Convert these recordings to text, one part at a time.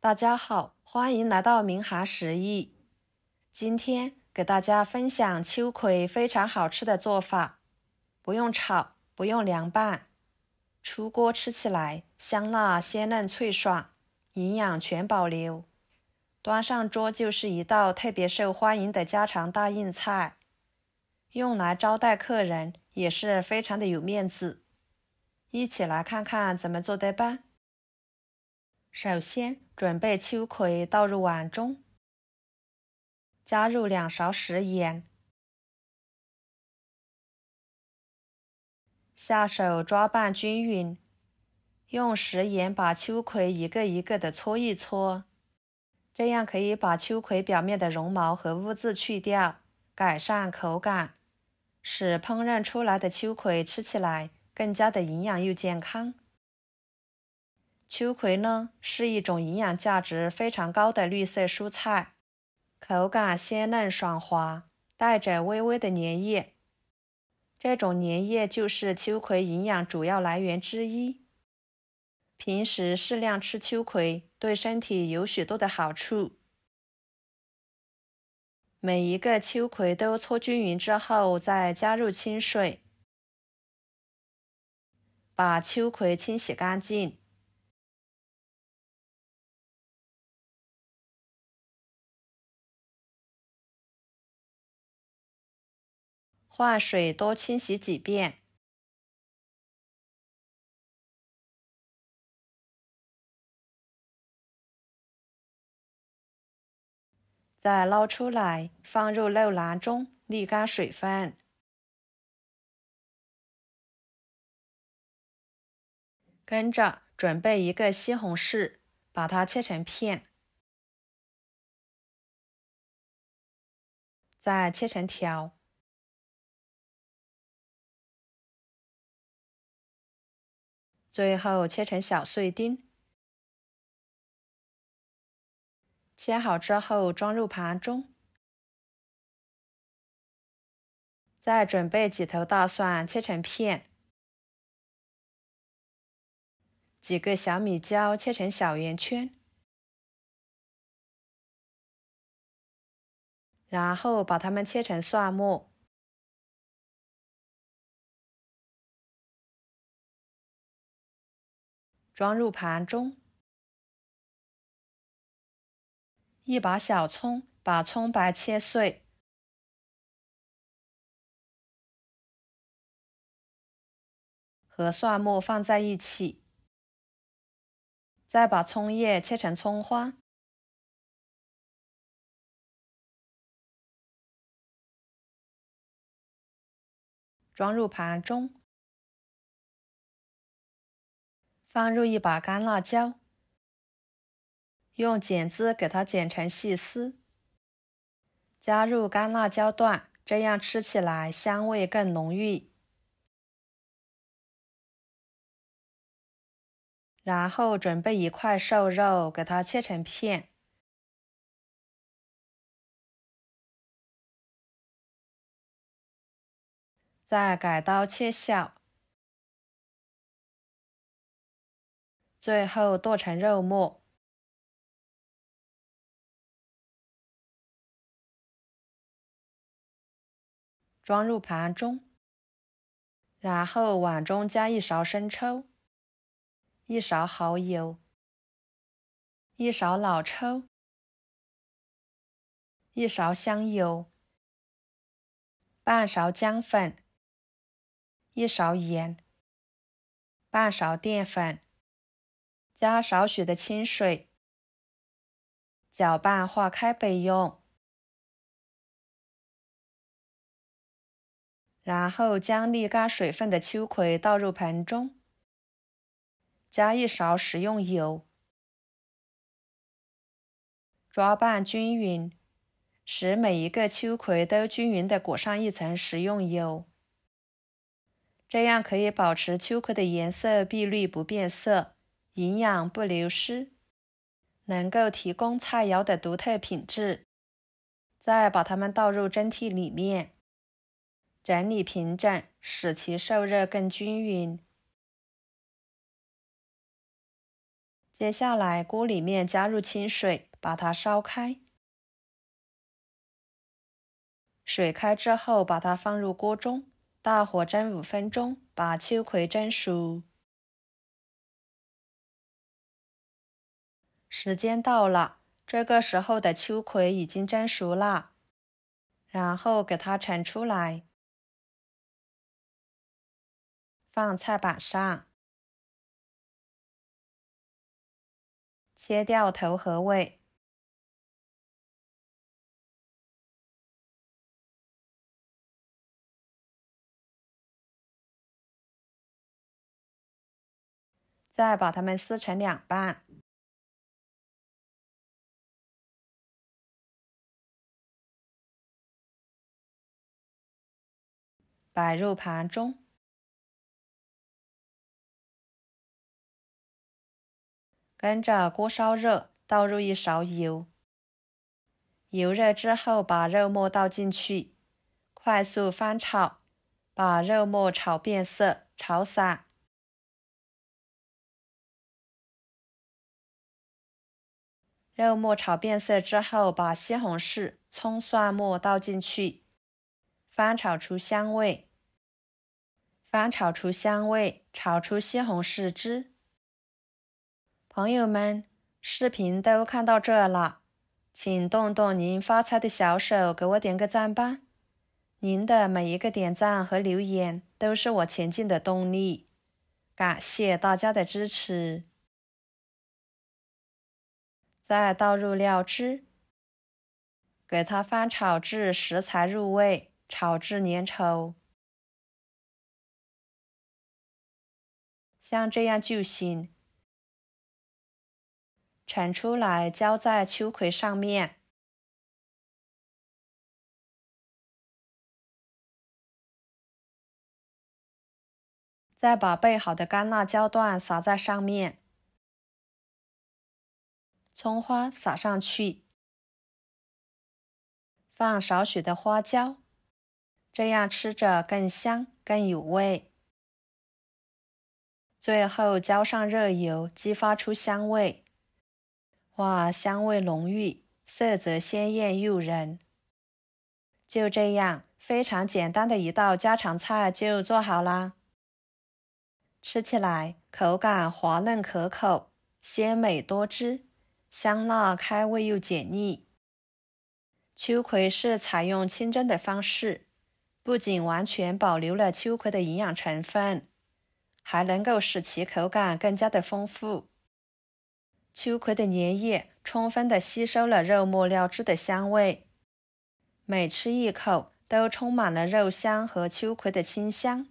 大家好，欢迎来到明涵食艺。今天给大家分享秋葵非常好吃的做法，不用炒，不用凉拌，出锅吃起来香辣鲜嫩脆爽，营养全保留。端上桌就是一道特别受欢迎的家常大硬菜，用来招待客人也是非常的有面子。一起来看看怎么做的吧。首先，准备秋葵倒入碗中，加入2勺食盐，下手抓拌均匀，用食盐把秋葵一个一个的搓一搓，这样可以把秋葵表面的绒毛和污渍去掉，改善口感，使烹饪出来的秋葵吃起来更加的营养又健康。秋葵呢，是一种营养价值非常高的绿色蔬菜，口感鲜嫩爽滑，带着微微的粘液。这种粘液就是秋葵营养主要来源之一。平时适量吃秋葵，对身体有许多的好处。每一个秋葵都搓均匀之后，再加入清水，把秋葵清洗干净。换水多清洗几遍，再捞出来，放入漏篮中沥干水分。跟着准备一个西红柿，把它切成片，再切成条。最后切成小碎丁。切好之后装入盘中。再准备几头大蒜切成片，几个小米椒切成小圆圈，然后把它们切成蒜末。装入盘中。一把小葱，把葱白切碎，和蒜末放在一起，再把葱叶切成葱花，装入盘中。放入一把干辣椒，用剪子给它剪成细丝，加入干辣椒段，这样吃起来香味更浓郁。然后准备一块瘦肉，给它切成片，再改刀切小，最后剁成肉末。装入盘中，然后碗中加1勺生抽，1勺蚝油，1勺老抽，1勺香油，半勺姜粉，1勺盐，半勺淀粉，加少许的清水，搅拌化开备用。然后将沥干水分的秋葵倒入盆中，加1勺食用油，抓拌均匀，使每一个秋葵都均匀地裹上一层食用油，这样可以保持秋葵的颜色碧绿不变色，营养不流失，能够提供菜肴的独特品质。再把它们倒入蒸屉里面，整理平整，使其受热更均匀。接下来锅里面加入清水，把它烧开。水开之后，把它放入锅中，大火蒸5分钟，把秋葵蒸熟。时间到了，这个时候的秋葵已经蒸熟了，然后给它盛出来，放菜板上，切掉头和尾。再把它们撕成2半，摆入盘中。跟着锅烧热，倒入1勺油。油热之后，把肉末倒进去，快速翻炒，把肉末炒变色，炒散。肉末炒变色之后，把西红柿、葱蒜末倒进去，翻炒出香味。炒出西红柿汁。朋友们，视频都看到这了，请动动您发财的小手，给我点个赞吧！您的每一个点赞和留言都是我前进的动力，感谢大家的支持。再倒入料汁，给它翻炒至食材入味，炒至粘稠。像这样就行。盛出来，浇在秋葵上面。再把备好的干辣椒段撒在上面，葱花撒上去，放少许的花椒，这样吃着更香更有味。最后浇上热油，激发出香味。哇，香味浓郁，色泽鲜艳诱人。就这样，非常简单的一道家常菜就做好啦。吃起来口感滑嫩可口，鲜美多汁，香辣开胃又解腻。秋葵是采用清蒸的方式，不仅完全保留了秋葵的营养成分，还能够使其口感更加的丰富。秋葵的粘液充分地吸收了肉末料汁的香味，每吃一口都充满了肉香和秋葵的清香。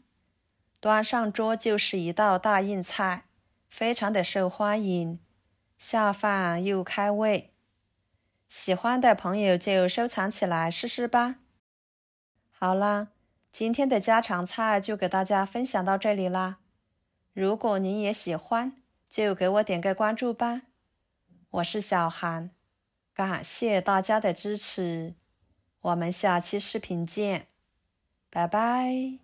端上桌就是一道大硬菜，非常的受欢迎，下饭又开胃。喜欢的朋友就收藏起来试试吧。好啦，今天的家常菜就给大家分享到这里啦。如果您也喜欢，就给我点个关注吧。我是小韩，感谢大家的支持，我们下期视频见，拜拜。